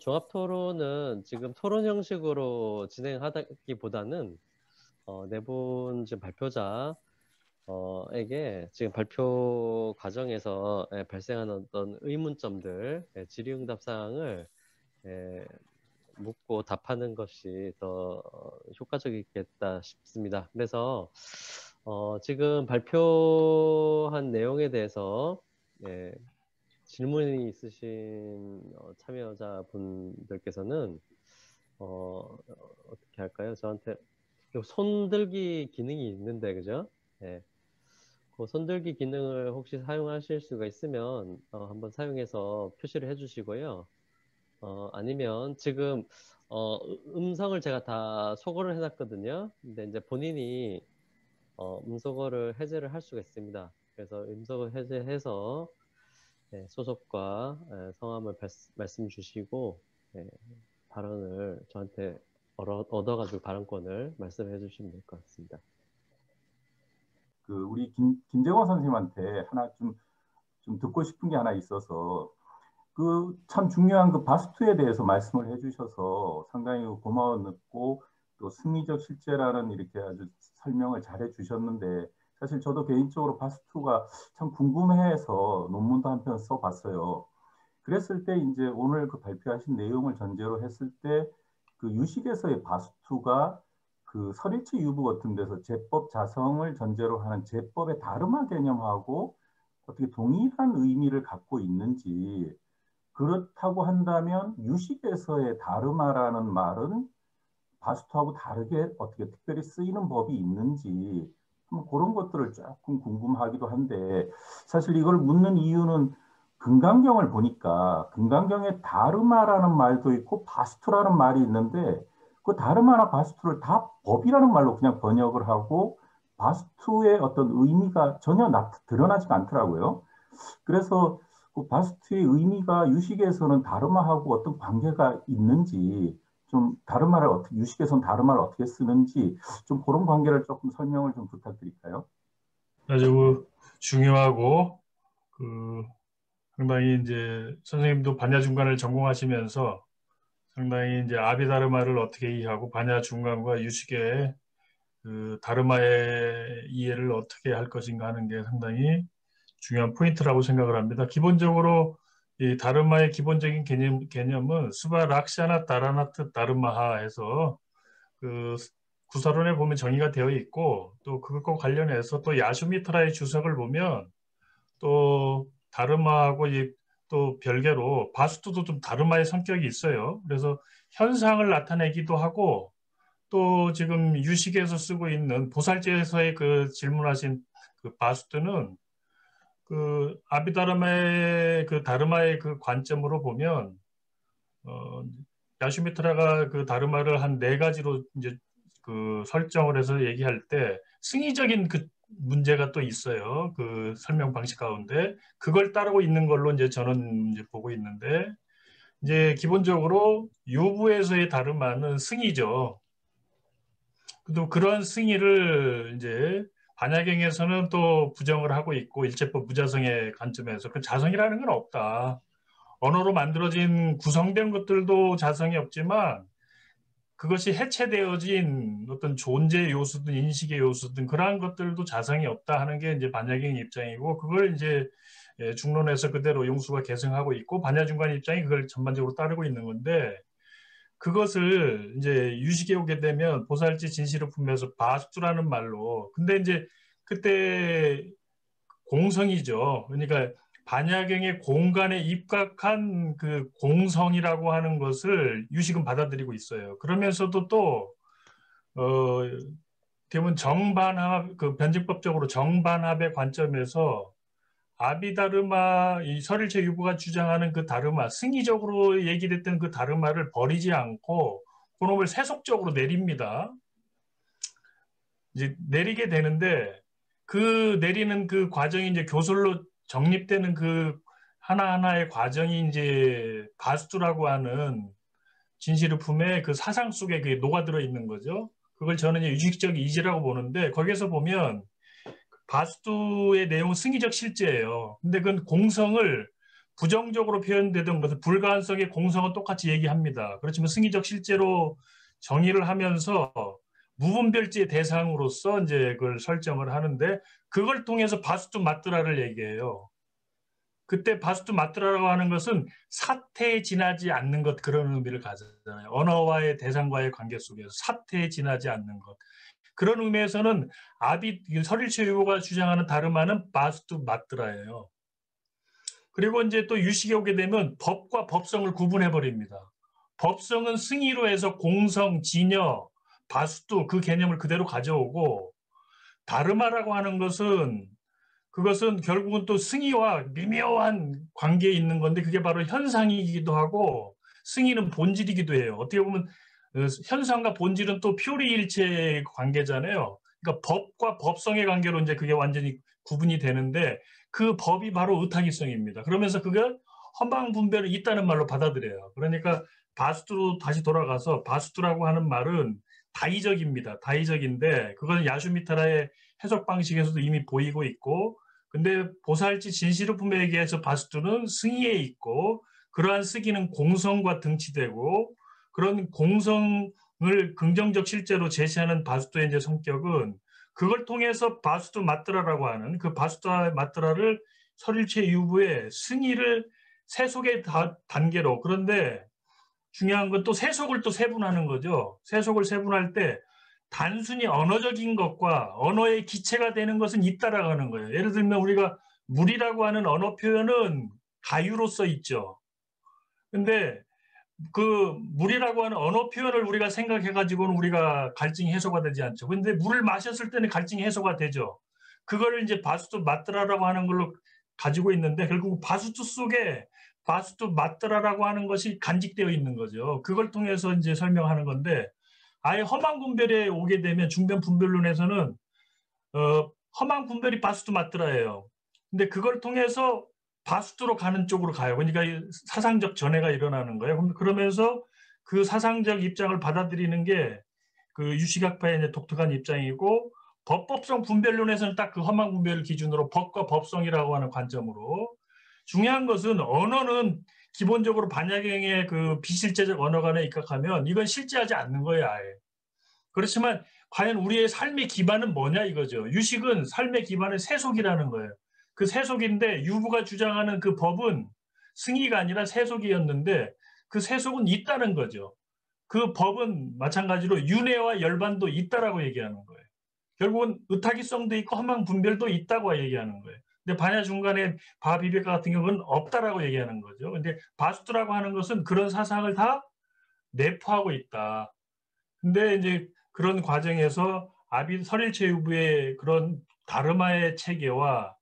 종합 토론은 지금 토론 형식으로 진행하기보다는 내분 지금 발표자 에게 지금 발표 과정에서 발생하는 어떤 의문점들, 질의응답 사항을 묻고 답하는 것이 더 효과적이겠다 싶습니다. 그래서 지금 발표한 내용에 대해서 질문이 있으신 참여자분들께서는 어떻게 할까요? 저한테 손들기 기능이 있는데, 그죠? 그 손들기 기능을 혹시 사용하실 수가 있으면 한번 사용해서 표시를 해주시고요. 아니면 지금 음성을 제가 다 소거를 해놨거든요. 근데 이제 본인이 음소거를 해제를 할 수가 있습니다. 그래서 음소거 해제해서 소속과 성함을 말씀 주시고 발언을 저한테 얻어가지고 발언권을 말씀해 주시면 될 것 같습니다. 우리 김재원 선생님한테 하나 좀 듣고 싶은 게 하나 있어서 참 중요한 바스투에 대해서 말씀을 해주셔서 상당히 고마웠고 또 승리적 실제라는 이렇게 아주 설명을 잘 해주셨는데 사실 저도 개인적으로 바스투가 참 궁금해서 논문도 한 편 써봤어요. 그랬을 때 이제 오늘 발표하신 내용을 전제로 했을 때 유식에서의 바스투가 설일체 유부 같은 데서 제법 자성을 전제로 하는 제법의 다르마 개념하고 어떻게 동일한 의미를 갖고 있는지, 그렇다고 한다면 유식에서의 다르마라는 말은 바스투하고 다르게 어떻게 특별히 쓰이는 법이 있는지 그런 것들을 조금 궁금하기도 한데, 사실 이걸 묻는 이유는 금강경을 보니까 금강경에 다르마라는 말도 있고 바스투라는 말이 있는데 그 다르마나 바스투를 다 법이라는 말로 그냥 번역을 하고 바스투의 어떤 의미가 전혀 드러나지가 않더라고요. 그래서 바스투의 의미가 유식에서는 다르마하고 어떤 관계가 있는지, 좀 다르마를 어떻게, 유식에서는 다르마를 어떻게 쓰는지 좀 그런 관계를 조금 설명을 좀 부탁드릴까요? 아주 중요하고 상당히 이제 선생님도 반야 중간을 전공하시면서 상당히 이제 아비다르마를 어떻게 이해하고 반야 중간과 유식의 다르마의 이해를 어떻게 할 것인가 하는 게 상당히 중요한 포인트라고 생각을 합니다. 기본적으로 이 다르마의 기본적인 개념은 수바 락샤나 다라나트 다르마하에서 구사론에 보면 정의가 되어 있고, 또 그것과 관련해서 또 야슈미트라의 주석을 보면 또 다르마하고 또 별개로 바스투도 좀 다르마의 성격이 있어요. 그래서 현상을 나타내기도 하고, 또 지금 유식에서 쓰고 있는 보살제에서의 질문하신 바스투는 아비다르마의 다르마의 관점으로 보면 야슈미트라가 다르마를 한 4가지로 이제 설정을 해서 얘기할 때 승의적인 문제가 또 있어요. 설명 방식 가운데 그걸 따르고 있는 걸로 이제 저는 이제 보고 있는데, 이제 기본적으로 유부에서의 다르마는 승의죠. 또 그런 승의를 이제 반야경에서는 또 부정을 하고 있고, 일체법 무자성의 관점에서 자성이라는 건 없다. 언어로 만들어진 구성된 것들도 자성이 없지만 그것이 해체되어진 어떤 존재 요소든 인식의 요소든 그러한 것들도 자성이 없다 하는 게 이제 반야경 입장이고, 그걸 이제 중론에서 그대로 용수가 계승하고 있고 반야중간 입장이 그걸 전반적으로 따르고 있는 건데, 그것을 이제 유식에 오게 되면 보살지 진실을 품면서 바스투라는 말로, 근데 이제 그때 공성이죠. 그러니까 반야경의 공간에 입각한 공성이라고 하는 것을 유식은 받아들이고 있어요. 그러면서도 또 대부분 정반합, 변증법적으로 정반합의 관점에서 아비다르마, 이 설일체 유부가 주장하는 다르마, 승의적으로 얘기됐던 다르마를 버리지 않고 그놈을 세속적으로 내립니다. 이제 내리게 되는데 내리는 과정이 이제 교설로 정립되는 하나하나의 과정이 이제 바스투라고 하는 진실의품의 사상 속에 녹아들어 있는 거죠. 그걸 저는 이제 유식적 이지라고 보는데, 거기에서 보면 바스투의 내용은 승의적 실제예요. 근데 그건 공성을 부정적으로 표현되던 것은 불가한성의 공성은 똑같이 얘기합니다. 그렇지만 승희적 실제로 정의를 하면서 무분별지의 대상으로서 이제 그걸 설정을 하는데 그걸 통해서 바스투 마트라를 얘기해요. 그때 바스투 마트라라고 하는 것은 사태에 지나지 않는 것 그런 의미를 가졌잖아요. 언어와의 대상과의 관계 속에서 사태에 지나지 않는 것. 그런 의미에서는 설일체 유보가 주장하는 다르마는 바스투 마트라예요. 그리고 이제 또 유식에 오게 되면 법과 법성을 구분해 버립니다. 법성은 승의로 해서 공성, 진여, 바스투 그 개념을 그대로 가져오고 다르마라고 하는 것은 그것은 결국은 또 승의와 미묘한 관계에 있는 건데 그게 바로 현상이기도 하고 승의는 본질이기도 해요. 어떻게 보면 현상과 본질은 또 표리일체의 관계잖아요. 그러니까 법과 법성의 관계로 이제 그게 완전히 구분이 되는데 그 법이 바로 의탁이성입니다. 그러면서 그걸 헌방분별이 있다는 말로 받아들여요. 그러니까 바스투로 다시 돌아가서 바스투라고 하는 말은 다이적입니다. 다이적인데 그건 야슈미타라의 해석 방식에서도 이미 보이고 있고 근데 보살지 진시르품에 의해서 바스투는 승의에 있고 그러한 쓰기는 공성과 등치되고 그런 공성을 긍정적 실제로 제시하는 바스투의 이제 성격은 그걸 통해서 바스투 마트라라고 하는 그 바스투 마트라를 설일체 유부의 승의를 세속의 단계로 그런데 중요한 건 또 세속을 또 세분하는 거죠. 세속을 세분할 때 단순히 언어적인 것과 언어의 기체가 되는 것은 있다라고 하는 거예요. 예를 들면 우리가 물이라고 하는 언어 표현은 가유로서 있죠. 근데 그 물이라고 하는 언어 표현을 우리가 생각해가지고는 우리가 갈증이 해소가 되지 않죠. 근데 물을 마셨을 때는 갈증이 해소가 되죠. 그거를 이제 바스투 마트라라고 하는 걸로 가지고 있는데 결국 바스투 속에 바스투 마트라라고 하는 것이 간직되어 있는 거죠. 그걸 통해서 이제 설명하는 건데 아예 험한 분별에 오게 되면 중변 분별론에서는 험한 분별이 바스투 마트라예요. 근데 그걸 통해서 바스투로 가는 쪽으로 가요. 그러니까 사상적 전해가 일어나는 거예요. 그러면서 그 사상적 입장을 받아들이는 게 그 유시각파의 독특한 입장이고 법법성 분별론에서는 딱 그 험한 분별을 기준으로 법과 법성이라고 하는 관점으로 중요한 것은 언어는 기본적으로 반야경의 그 비실제적 언어관에 입각하면 이건 실제하지 않는 거예요. 아예. 그렇지만 과연 우리의 삶의 기반은 뭐냐 이거죠. 유식은 삶의 기반은 세속이라는 거예요. 그 세속인데 유부가 주장하는 그 법은 승의가 아니라 세속이었는데 그 세속은 있다는 거죠. 그 법은 마찬가지로 윤회와 열반도 있다라고 얘기하는 거예요. 결국은 의탁이성도 있고 허망 분별도 있다고 얘기하는 거예요. 근데 반야 중간에 바비백과 같은 경우는 없다라고 얘기하는 거죠. 근데 바스투라고 하는 것은 그런 사상을 다 내포하고 있다. 근데 이제 그런 과정에서 설일체 유부의 그런 다르마의 체계와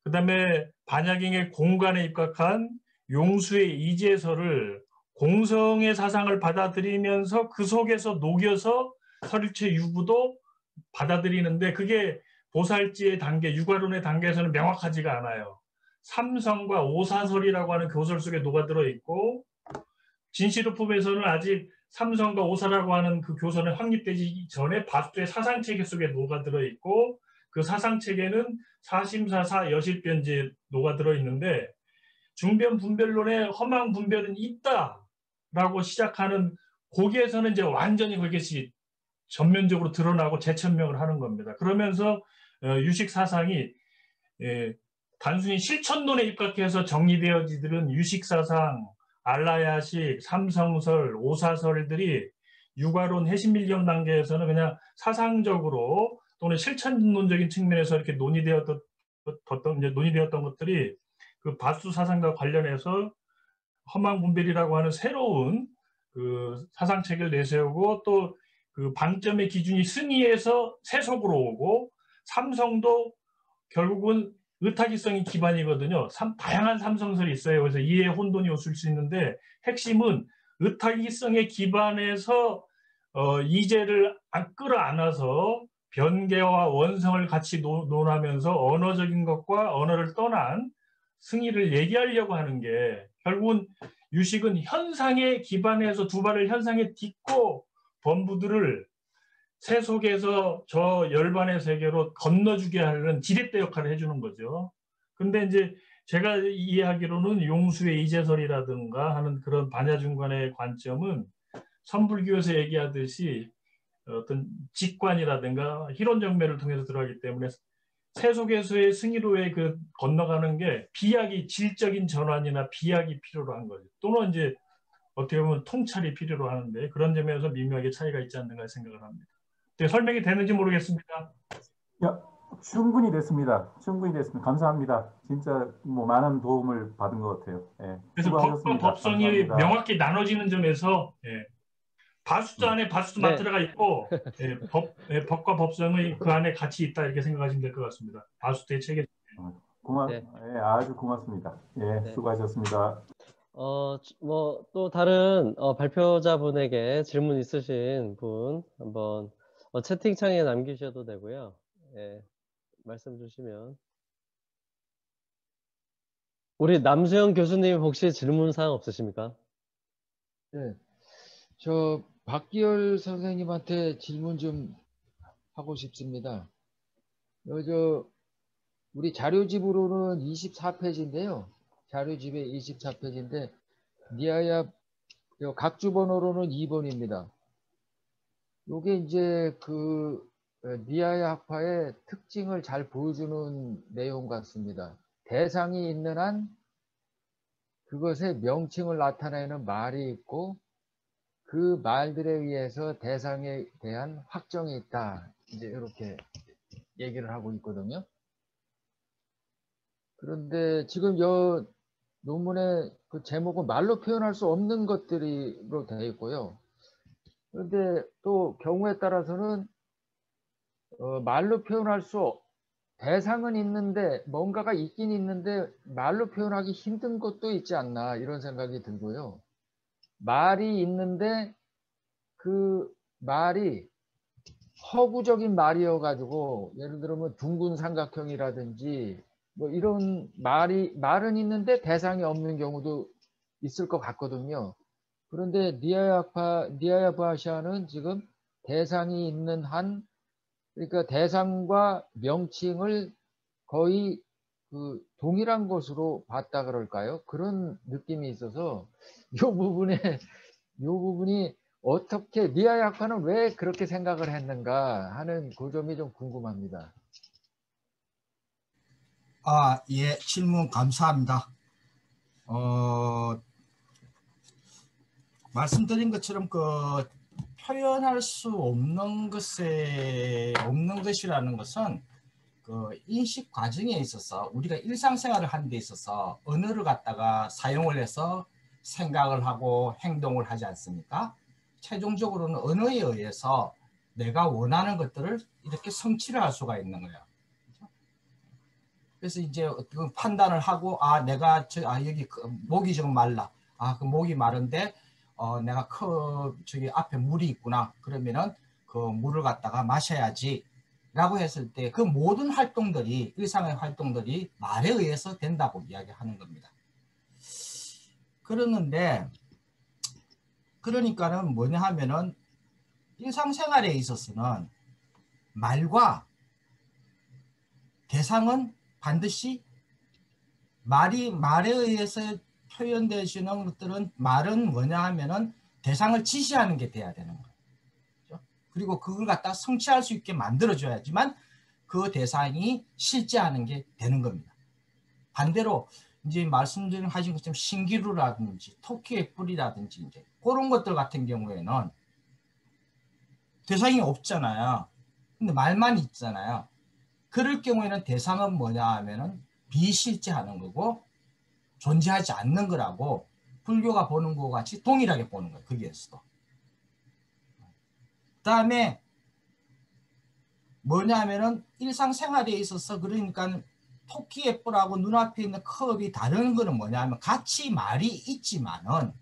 그다음에 반야경의 공간에 입각한 용수의 이제설을 공성의 사상을 받아들이면서 그 속에서 녹여서 설일체 유부도 받아들이는데 그게 보살지의 단계, 유가론의 단계에서는 명확하지가 않아요. 삼성과 오사설이라고 하는 교설 속에 녹아들어 있고 진시르품에서는 아직 삼성과 오사라고 하는 그 교선이 확립되기 전에 바스투의 사상체계 속에 녹아들어 있고 그 사상체계는 사심사사 여실변지에 녹아들어 있는데 중변 분별론의 험한 분별은 있다라고 시작하는 거기에서는 이제 완전히 그것이 전면적으로 드러나고 재천명을 하는 겁니다. 그러면서 유식 사상이 단순히 실천론에 입각해서 정리되어지는 유식 사상, 알라야식, 삼성설, 오사설들이 유가론 해신밀경 단계에서는 그냥 사상적으로 또는 실천론적인 측면에서 이렇게 논의되었던 것들이 그 바스투 사상과 관련해서 험한 분별이라고 하는 새로운 그 사상책을 내세우고 또 그 방점의 기준이 승의에서 세속으로 오고 삼성도 결국은 의탁이성이 기반이거든요. 다양한 삼성설이 있어요. 그래서 이해 혼돈이 없을 수 있는데 핵심은 의탁이성의 기반에서 이제를 끌어안아서 변계와 원성을 같이 논하면서 언어적인 것과 언어를 떠난 승의를 얘기하려고 하는 게 결국은 유식은 현상에 기반해서 두 발을 현상에 딛고 범부들을 세속에서 저 열반의 세계로 건너주게 하는 지렛대 역할을 해주는 거죠. 근데 이제 제가 이해하기로는 용수의 이재설이라든가 하는 그런 반야중간의 관점은 선불교에서 얘기하듯이 어떤 직관이라든가 희론정매를 통해서 들어가기 때문에 세속에서의 승리로의 그 건너가는 게 비약이 질적인 전환이나 비약이 필요로 한 거죠. 또는 이제 어떻게 보면 통찰이 필요로 하는데 그런 점에서 미묘하게 차이가 있지 않는가 생각을 합니다. 네, 설명이 되는지 모르겠습니다. 야, 충분히 됐습니다. 충분히 됐습니다. 감사합니다. 진짜 뭐 많은 도움을 받은 것 같아요. 예, 그래서 법과 수고하셨습니다. 법성이 감사합니다. 명확히 나눠지는 점에서 바수도 안에 바수도 네. 마트가 있고 법과 법성이 그 안에 같이 있다 이렇게 생각하시면 될 것 같습니다. 바수도의 체계. 네. 예, 아주 고맙습니다. 예, 네. 수고하셨습니다. 뭐, 또 다른 발표자분에게 질문 있으신 분 한번 채팅창에 남기셔도 되고요. 예, 말씀 주시면. 우리 남수영 교수님 혹시 질문사항 없으십니까? 네, 저 박기열 선생님한테 질문 좀 하고 싶습니다. 우리 자료집으로는 24페이지인데요. 자료집에 24페이지인데 니아야 각주 번호로는 2번입니다. 요게 이제 그 니아야 학파의 특징을 잘 보여주는 내용 같습니다. 대상이 있는 한 그것의 명칭을 나타내는 말이 있고 그 말들에 의해서 대상에 대한 확정이 있다. 이제 이렇게 얘기를 하고 있거든요. 그런데 지금 이 논문의 그 제목은 말로 표현할 수 없는 것들이로 되어 있고요. 그런데 또 경우에 따라서는 말로 표현할 수 대상은 있는데 뭔가가 있긴 있는데 말로 표현하기 힘든 것도 있지 않나 이런 생각이 들고요. 말이 있는데 그 말이 허구적인 말이어 가지고 예를 들면 둥근 삼각형이라든지 뭐 이런 말은 있는데 대상이 없는 경우도 있을 것 같거든요. 그런데 니아야 바샤는 지금 대상이 있는 한 그러니까 대상과 명칭을 거의 그 동일한 것으로 봤다 그럴까요? 그런 느낌이 있어서 이 부분이 어떻게 니아야 학파는 왜 그렇게 생각을 했는가 하는 그 점이 좀 궁금합니다. 예, 질문 감사합니다. 말씀드린 것처럼 그 표현할 수 없는 것이라는 것은 그 인식 과정에 있어서 우리가 일상생활을 하는 데 있어서 언어를 갖다가 사용을 해서 생각을 하고 행동을 하지 않습니까? 최종적으로는 언어에 의해서 내가 원하는 것들을 이렇게 성취를 할 수가 있는 거예요. 그래서 이제 그 판단을 하고 내가 여기 목이 좀 말라. 그 목이 마른데 내가 저기 앞에 물이 있구나. 그러면은 그 물을 갖다가 마셔야지. 라고 했을 때 그 모든 활동들이 일상의 활동들이 말에 의해서 된다고 이야기하는 겁니다. 그러니까는 뭐냐 하면은 일상생활에 있어서는 말과 대상은 반드시 말에 의해서 표현되시는 것들은 말은 뭐냐 하면은 대상을 지시하는 게 돼야 되는 거예요. 그렇죠? 그리고 그걸 갖다 성취할 수 있게 만들어줘야지만 그 대상이 실제하는 게 되는 겁니다. 반대로 이제 말씀하신 것처럼 신기루라든지 토끼의 뿔이라든지 이제 그런 것들 같은 경우에는 대상이 없잖아요. 근데 말만 있잖아요. 그럴 경우에는 대상은 뭐냐 하면은 비실제하는 거고 존재하지 않는 거라고 불교가 보는 것 같이 동일하게 보는 거예요. 거기에서도. 그 다음에 뭐냐 하면은 일상생활에 있어서 그러니까 토끼의 뿔하고 눈앞에 있는 컵이 다른 거는 뭐냐 하면 같이 말이 있지만은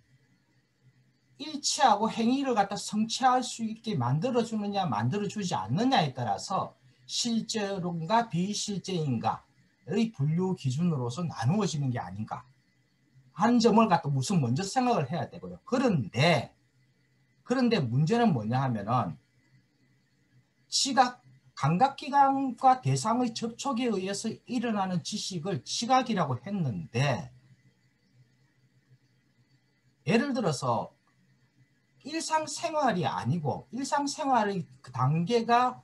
일치하고 행위를 갖다 성취할 수 있게 만들어주느냐 만들어주지 않느냐에 따라서 실제론가 비실제인가의 분류 기준으로서 나누어지는 게 아닌가 한 점을 갖다 우선 먼저 생각을 해야 되고요. 그런데 문제는 뭐냐 하면은 시각 감각기관과 대상의 접촉에 의해서 일어나는 지식을 시각이라고 했는데, 예를 들어서 일상생활이 아니고 일상생활의 그 단계가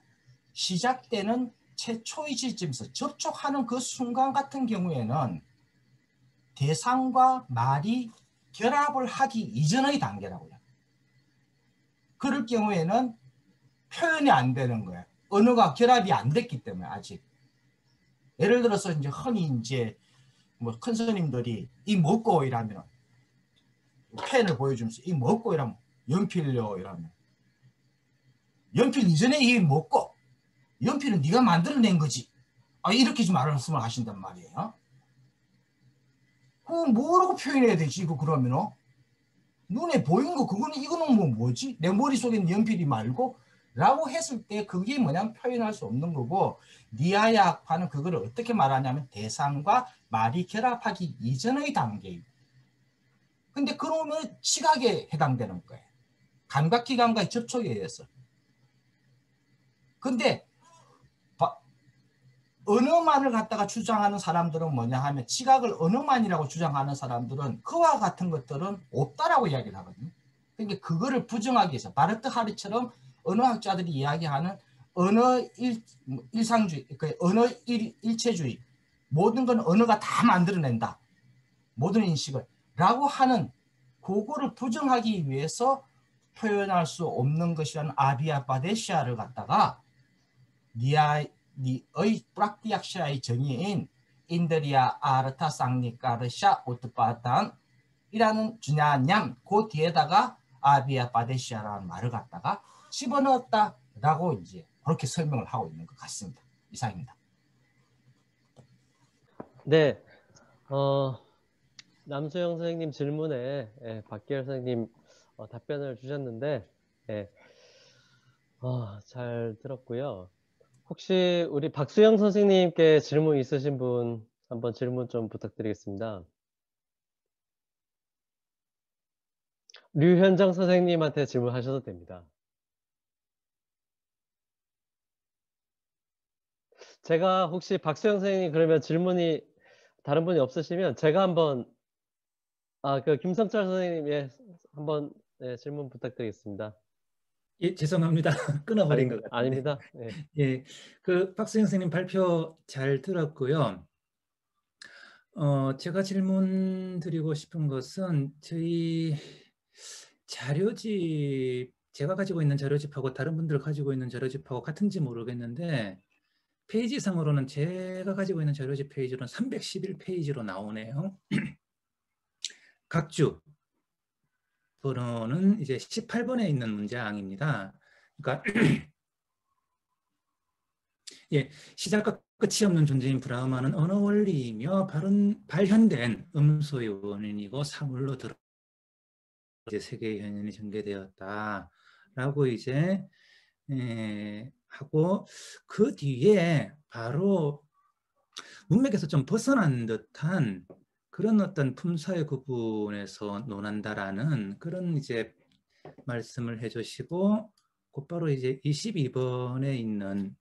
시작되는 최초의 지점에서 접촉하는 그 순간 같은 경우에는 대상과 말이 결합을 하기 이전의 단계라고요. 그럴 경우에는 표현이 안 되는 거예요. 언어가 결합이 안 됐기 때문에 아직. 예를 들어서 이제 흔히 이제 뭐 큰 스님들이 이 먹고 이라면 펜을 보여주면서 이 먹고 이라면 연필요 이라면 연필 이전에 이 먹고 연필은 네가 만들어낸 거지. 이렇게 좀 말씀을 하신단 말이에요. 그거 뭐라고 표현해야 되지? 이거 그러면은 눈에 보이는 거 그거는 이거는 뭐지? 내 머릿속에는 연필이 말고 라고 했을 때 그게 뭐냐면 표현할 수 없는 거고, 니아야 학파는 그걸 어떻게 말하냐면 대상과 말이 결합하기 이전의 단계예요. 근데 그러면 시각에 해당되는 거예요. 감각기관과의 접촉에 의해서. 근데 언어만을 갖다가 주장하는 사람들은 뭐냐 하면, 시각을 언어만이라고 주장하는 사람들은 그와 같은 것들은 없다라고 이야기를 하거든요. 그러니까 그거를 부정하기 위해서 바르트 하리처럼 언어학자들이 이야기하는 언어 일상주의, 그 언어 일체주의, 모든 건 언어가 다 만들어낸다, 모든 인식을 라고 하는 그거를 부정하기 위해서 표현할 수 없는 것이라는 아비아바데시아를 갖다가 니의 프락티악샤의 정의인 인드리아 아르타 쌍니까르샤 오트바단 이라는 주냐냠 그 뒤에다가 아비아바데시아라는 말을 갖다가 집어넣었다라고 이제 그렇게 설명을 하고 있는 것 같습니다. 이상입니다. 네, 남수영 선생님 질문에 박기열 선생님 답변을 주셨는데, 잘 들었고요. 혹시 우리 박수영 선생님께 질문 있으신 분 한번 질문 좀 부탁드리겠습니다. 류현정 선생님한테 질문하셔도 됩니다. 제가 혹시 박수영 선생님 그러면 질문이 다른 분이 없으시면 제가 한번 그 김성철 선생님 한번 질문 부탁드리겠습니다. 예, 죄송합니다. 끊어버린 것 같은데. 아닙니다. 네. 예, 그 박수영 선생님 발표 잘 들었고요. 제가 질문 드리고 싶은 것은 저희 자료집, 제가 가지고 있는 자료집하고 다른 분들 가지고 있는 자료집하고 같은지 모르겠는데, 페이지상으로는 제가 가지고 있는 자료집 페이지로는 311페이지로 나오네요. 각 주 번호는 이제 18번에 있는 문장입니다. 그러니까 예, 시작과 끝이 없는 존재인 브라흐마는 언어 원리이며 발현된 음소의 원인이고 사물로 들어 이제 세계의 현현이 전개되었다라고 이제 하고, 그 뒤에 바로 문맥에서 좀 벗어난 듯한 그런 어떤 품사의 구분에서 논한다라는 그런 이제 말씀을 해주시고, 곧바로 이제 22번에 있는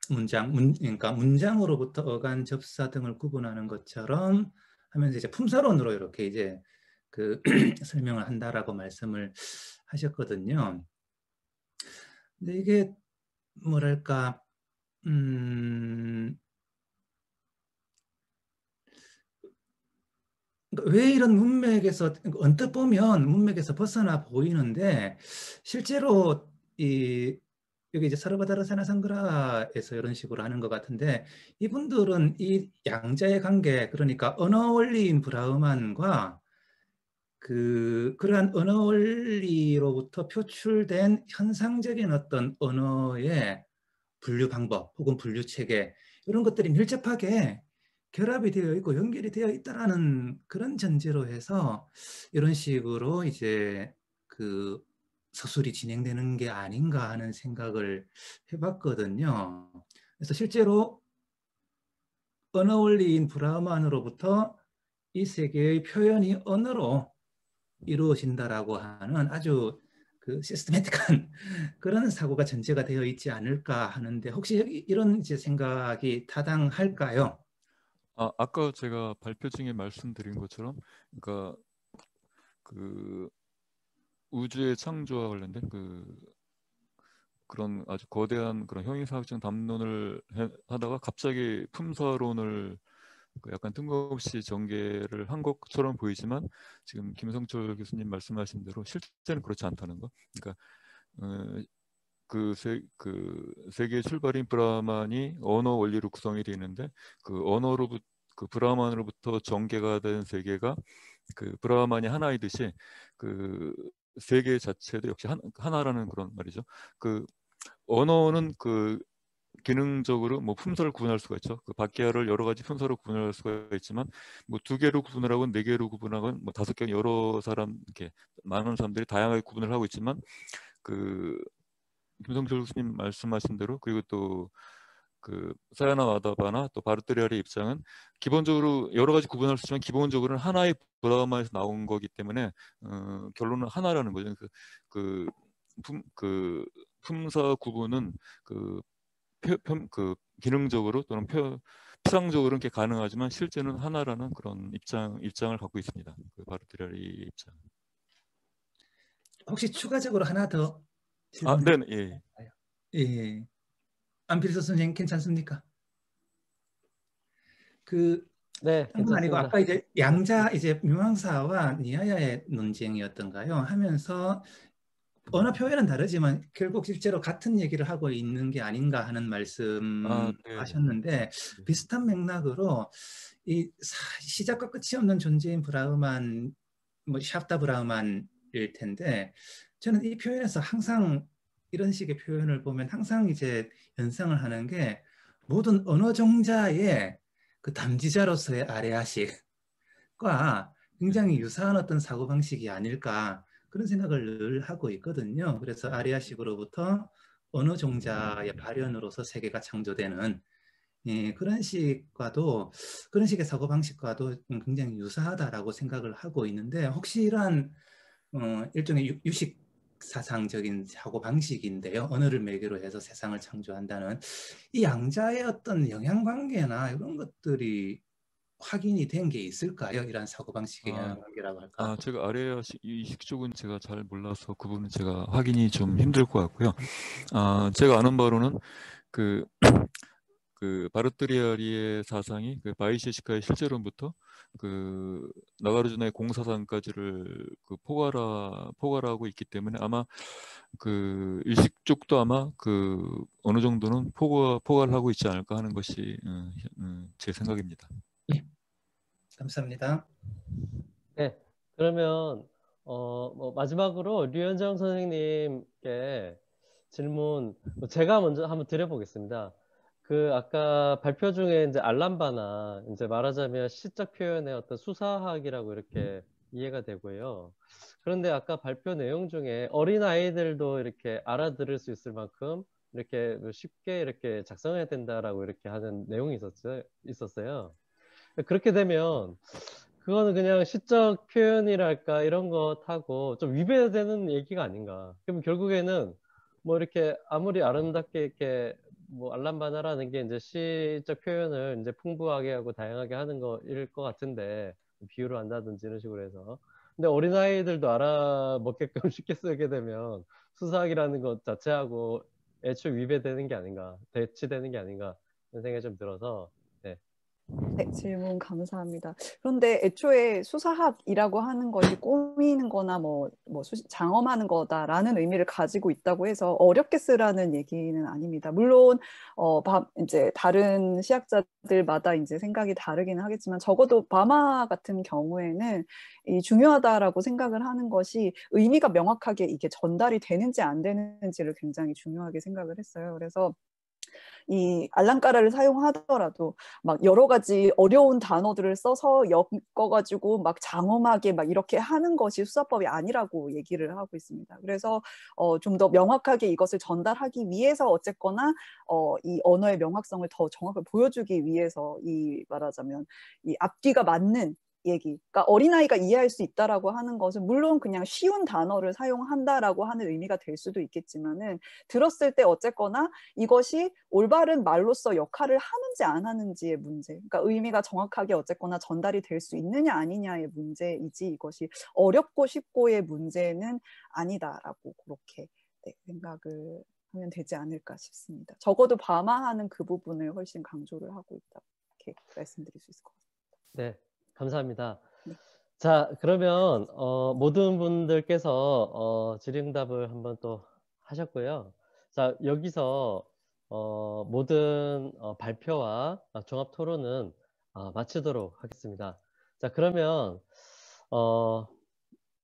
그러니까 문장으로부터 어간, 접사 등을 구분하는 것처럼 하면서 이제 품사론으로 이렇게 이제 그 설명을 한다라고 말씀을 하셨거든요. 근데 이게 뭐랄까 왜 이런 문맥에서, 언뜻 보면 문맥에서 벗어나 보이는데 실제로 여기 이제 사르바다르사나 상그라에서 이런 식으로 하는 것 같은데, 이분들은 이 양자의 관계, 그러니까 언어 원리인 브라흐만과 그러한 언어 원리로부터 표출된 현상적인 어떤 언어의 분류 방법 혹은 분류 체계, 이런 것들이 밀접하게 결합이 되어 있고 연결이 되어 있다라는 그런 전제로 해서 이런 식으로 이제 그 서술이 진행되는 게 아닌가 하는 생각을 해봤거든요. 그래서 실제로 언어 원리인 브라흐만으로부터 이 세계의 표현이 언어로 이루어진다라고 하는 아주 그 시스테매틱한 그런 사고가 전제가 되어 있지 않을까 하는데 혹시 이런 이제 생각이 타당할까요? 아까 제가 발표 중에 말씀드린 것처럼, 그러니까 그 우주의 창조와 관련된 그런 아주 거대한 그런 형이상학적 담론을 하다가 갑자기 품사론을 약간 뜬금없이 전개를 한 것처럼 보이지만, 지금 김성철 교수님 말씀하신 대로 실제는 그렇지 않다는 거. 그러니까 그 세계의 출발인 브라만이 언어 원리로 구성이 되어 있는데, 그 브라만으로부터 전개가 된 세계가 그 브라만이 하나이듯이 그 세계 자체도 역시 하나라는 그런 말이죠. 그 언어는 그 기능적으로 뭐 품사를 구분할 수가 있죠. 그 박계아를 여러 가지 품사로 구분할 수가 있지만, 뭐 2개로 구분하건 4개로 구분하건 뭐 5개, 여러 사람, 이렇게 많은 사람들이 다양하게 구분을 하고 있지만, 그 김성철 교수님 말씀하신 대로, 그리고 또 그 사야나 와다바나 또 바르트리알의 입장은 기본적으로 여러 가지 구분할 수 있지만 기본적으로는 하나의 브라마에서 나온 거기 때문에 결론은 하나라는 거죠. 그 품사 구분은 그 기능적으로 또는 피상적으로 이렇게 가능하지만 실제는 하나라는 그런 입장을 갖고 있습니다. 그 바르트리알의 입장. 혹시 추가적으로 하나 더 네, 예. 예. 안필서 선생님 괜찮습니까? 네, 뿐만 아니고 괜찮습니다. 아까 이제 양자 이제 미망사와 니아야의 논쟁이었던가요? 하면서 언어 표현은 다르지만 결국 실제로 같은 얘기를 하고 있는 게 아닌가 하는 말씀하셨는데, 비슷한 맥락으로 이 시작과 끝이 없는 존재인 브라우만, 뭐 샤프타 브라우만일 텐데, 저는 이 표현에서 항상 이런 식의 표현을 보면 항상 이제 연상을 하는 게 모든 언어 종자의 그 담지자로서의 아레아식과 굉장히 유사한 어떤 사고방식이 아닐까, 그런 생각을 늘 하고 있거든요. 그래서 아리아식으로부터 언어 종자의 발현으로서 세계가 창조되는 그런 식의 사고방식과도 굉장히 유사하다라고 생각을 하고 있는데, 혹시 이러한 일종의 유식 사상적인 사고방식인데요. 언어를 매개로 해서 세상을 창조한다는 이 양자의 어떤 영향관계나 이런 것들이 확인이 된 게 있을까요? 이런 사고방식의 영향관계라고 할까? 제가 아래식 쪽은 제가 잘 몰라서 그 부분은 제가 확인이 좀 힘들 것 같고요. 제가 아는 바로는 그 바르트리아리의 사상이 그 바이셰시카의 실제론부터 그 나가르주나의 공사상까지를 그 포괄하고 있기 때문에 아마 그 일식 쪽도 아마 그 어느 정도는 포괄을 하고 있지 않을까 하는 것이 제 생각입니다. 예. 감사합니다. 네, 그러면 뭐 마지막으로 류현정 선생님께 질문 제가 먼저 한번 드려보겠습니다. 그 아까 발표 중에 이제 알람바나 이제 말하자면 시적 표현의 어떤 수사학이라고 이렇게 이해가 되고요. 그런데 아까 발표 내용 중에 어린 아이들도 이렇게 알아들을 수 있을 만큼 이렇게 쉽게 이렇게 작성해야 된다라고 이렇게 하는 내용이 있었어요. 그렇게 되면 그거는 그냥 시적 표현이랄까 이런 것하고 좀 위배되는 얘기가 아닌가. 그럼 결국에는 뭐 이렇게 아무리 아름답게 이렇게 뭐 알람바나라는 게 이제 시적 표현을 이제 풍부하게 하고 다양하게 하는 거일 것 같은데, 비유를 한다든지 이런 식으로 해서. 근데 어린아이들도 알아먹게끔 쉽게 쓰게 되면 수사학이라는 것 자체하고 애초에 위배되는 게 아닌가, 대치되는 게 아닌가 이런 생각이 좀 들어서. 네, 질문 감사합니다. 그런데 애초에 수사학이라고 하는 것이 꾸미는 거나 장엄하는 거다라는 의미를 가지고 있다고 해서 어렵게 쓰라는 얘기는 아닙니다. 물론, 이제 다른 시학자들마다 이제 생각이 다르기는 하겠지만 적어도 바마 같은 경우에는 이 중요하다라고 생각을 하는 것이 의미가 명확하게 이게 전달이 되는지 안 되는지를 굉장히 중요하게 생각을 했어요. 그래서 이 알랑까라를 사용하더라도 막 여러 가지 어려운 단어들을 써서 엮어가지고 막 장엄하게 막 이렇게 하는 것이 수사법이 아니라고 얘기를 하고 있습니다. 그래서 좀 더 명확하게 이것을 전달하기 위해서 어쨌거나 이 언어의 명확성을 더 정확하게 보여주기 위해서 이 말하자면 이 앞뒤가 맞는 얘기. 그러니까 어린아이가 이해할 수 있다라고 하는 것은 물론 그냥 쉬운 단어를 사용한다라고 하는 의미가 될 수도 있겠지만은 들었을 때 어쨌거나 이것이 올바른 말로서 역할을 하는지 안 하는지의 문제. 그러니까 의미가 정확하게 어쨌거나 전달이 될 수 있느냐 아니냐의 문제이지 이것이 어렵고 쉽고의 문제는 아니다라고 그렇게 네, 생각을 하면 되지 않을까 싶습니다. 적어도 밤화하는 그 부분을 훨씬 강조를 하고 있다. 이렇게 말씀드릴 수 있을 것 같습니다. 네, 감사합니다. 네. 자, 그러면 모든 분들께서 질의응답을 한번 또 하셨고요. 자, 여기서 모든 발표와 종합 토론은 마치도록 하겠습니다. 자, 그러면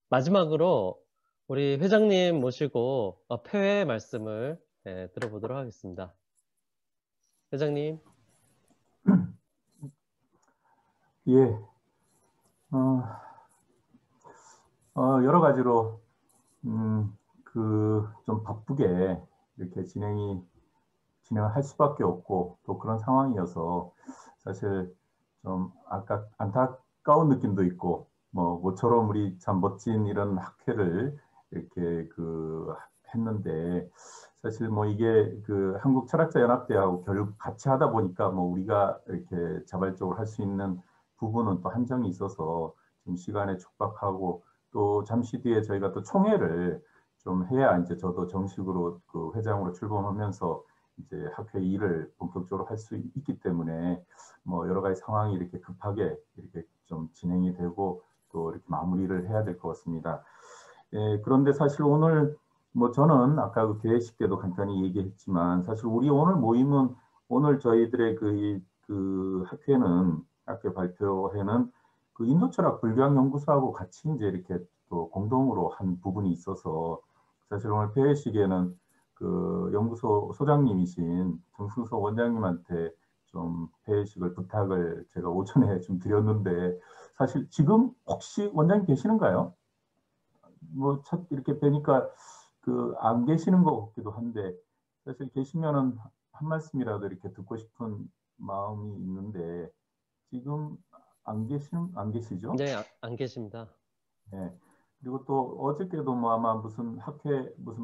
마지막으로 우리 회장님 모시고 폐회 말씀을 들어보도록 하겠습니다. 회장님. 예. 여러 가지로 좀 바쁘게 이렇게 진행을 할 수밖에 없고 또 그런 상황이어서 사실 좀 안타까운 느낌도 있고 모처럼 우리 참 멋진 이런 학회를 이렇게 했는데 사실 이게 한국철학자연합대하고 결국 같이 하다 보니까 우리가 이렇게 자발적으로 할 수 있는 부분은 또 한정이 있어서 좀 시간에 촉박하고 또 잠시 뒤에 저희가 또 총회를 좀 해야 이제 저도 정식으로 회장으로 출범하면서 이제 학회 일을 본격적으로 할 수 있기 때문에 여러 가지 상황이 이렇게 급하게 이렇게 좀 진행이 되고 또 이렇게 마무리를 해야 될 것 같습니다. 예, 그런데 사실 오늘 저는 아까 그 개회식 때도 간단히 얘기했지만 사실 우리 오늘 모임은 오늘 저희들의 학회 발표회는 인도철학 불교학연구소하고 같이 이제 이렇게 또 공동으로 한 부분이 있어서 사실 오늘 폐회식에는 연구소 소장님이신 정승석 원장님한테 좀 폐회식을 부탁을 제가 오전에 좀 드렸는데 사실 지금 혹시 원장님 계시는가요? 이렇게 뵈니까 안 계시는 것 같기도 한데 사실 계시면은 한 말씀이라도 이렇게 듣고 싶은 마음이 있는데 지금 안 계시죠? 네, 안 계십니다. 네. 그리고 또 어저께도 아마 무슨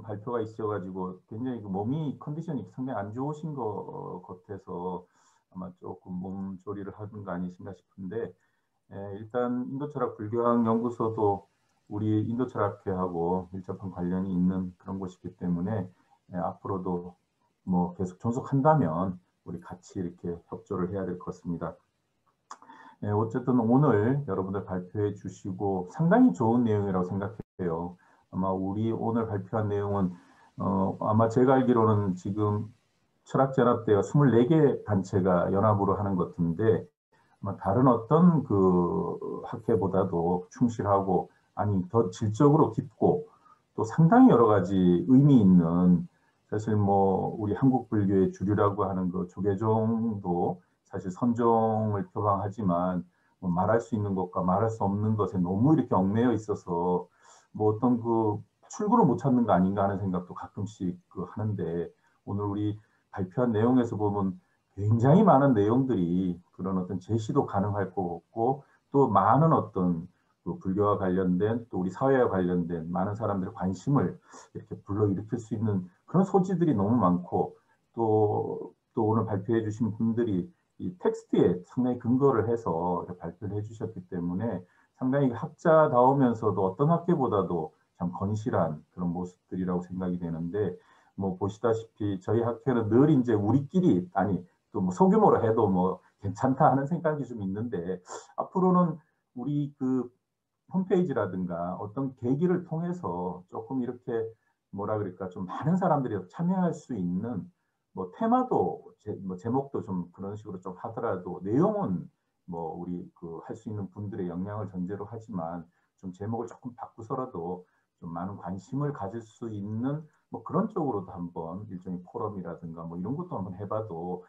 발표가 있어가지고 굉장히 몸이 컨디션이 상당히 안 좋으신 것 같아서 아마 조금 몸조리를 하는 거 아니신가 싶은데 일단 인도철학 불교학 연구소도 우리 인도철학회하고 밀접한 관련이 있는 그런 곳이기 때문에 앞으로도 계속 존속한다면 우리 같이 이렇게 협조를 해야 될 것 같습니다. 어쨌든 오늘 여러분들 발표해 주시고 상당히 좋은 내용이라고 생각해요. 아마 우리 오늘 발표한 내용은 아마 제가 알기로는 지금 철학연합대가 24개 단체가 연합으로 하는 것 같은데 아마 다른 어떤 학회보다도 충실하고 아니 더 질적으로 깊고 또 상당히 여러 가지 의미 있는 사실 우리 한국 불교의 주류라고 하는 조계종도 사실 선종을 표방하지만 말할 수 있는 것과 말할 수 없는 것에 너무 이렇게 얽매여 있어서 어떤 출구를 못 찾는 거 아닌가 하는 생각도 가끔씩 하는데 오늘 우리 발표한 내용에서 보면 굉장히 많은 내용들이 그런 어떤 제시도 가능할 것 같고 또 많은 어떤 불교와 관련된 또 우리 사회와 관련된 많은 사람들의 관심을 이렇게 불러일으킬 수 있는 그런 소지들이 너무 많고 또 오늘 발표해 주신 분들이 이 텍스트에 상당히 근거를 해서 발표를 해주셨기 때문에 상당히 학자다우면서도 어떤 학회보다도 참 건실한 그런 모습들이라고 생각이 되는데 보시다시피 저희 학회는 늘 이제 우리끼리 아니 또 소규모로 해도 괜찮다 하는 생각이 좀 있는데 앞으로는 우리 홈페이지라든가 어떤 계기를 통해서 조금 이렇게 좀 많은 사람들이 참여할 수 있는 테마도 제목도 좀 그런 식으로 좀 하더라도 내용은 우리 할 수 있는 분들의 역량을 전제로 하지만 좀 제목을 조금 바꾸서라도 좀 많은 관심을 가질 수 있는 그런 쪽으로도 한번 일종의 포럼이라든가 이런 것도 한번 해봐도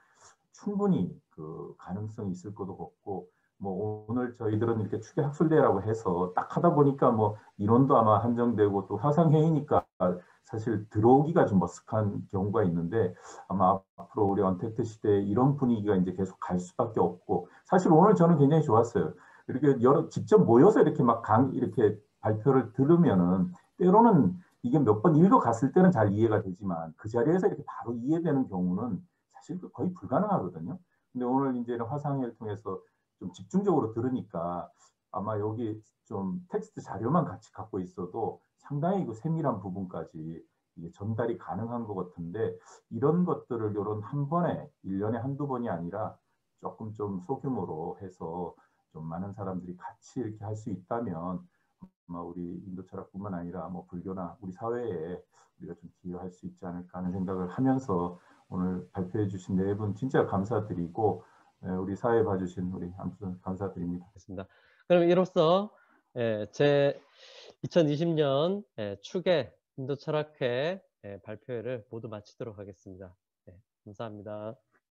충분히 가능성이 있을 것도 같고 오늘 저희들은 이렇게 추계 학술대회라고 해서 딱 하다 보니까 이론도 아마 한정되고 또 화상회의니까 사실 들어오기가 좀 머쓱한 경우가 있는데 아마 앞으로 우리 언택트 시대에 이런 분위기가 이제 계속 갈 수밖에 없고 사실 오늘 저는 굉장히 좋았어요. 이렇게 직접 모여서 이렇게 막 이렇게 발표를 들으면은 때로는 이게 몇 번 읽어갔을 때는 잘 이해가 되지만 그 자리에서 이렇게 바로 이해되는 경우는 사실 거의 불가능하거든요. 근데 오늘 이제 화상회의를 통해서 좀 집중적으로 들으니까 아마 여기 좀 텍스트 자료만 같이 갖고 있어도 상당히 그 세밀한 부분까지 이게 전달이 가능한 것 같은데 이런 것들을 이런 한 번에 1년에 한두 번이 아니라 조금 좀 소규모로 해서 좀 많은 사람들이 같이 이렇게 할 수 있다면 아마 우리 인도 철학뿐만 아니라 뭐 불교나 우리 사회에 우리가 좀 기여할 수 있지 않을까 하는 생각을 하면서 오늘 발표해 주신 네 분 진짜 감사드리고 우리 사회 봐주신 우리 아무튼 감사드립니다. 알겠습니다. 그럼 이로써 제 2020년 축의 인도 철학회 발표회를 모두 마치도록 하겠습니다. 감사합니다.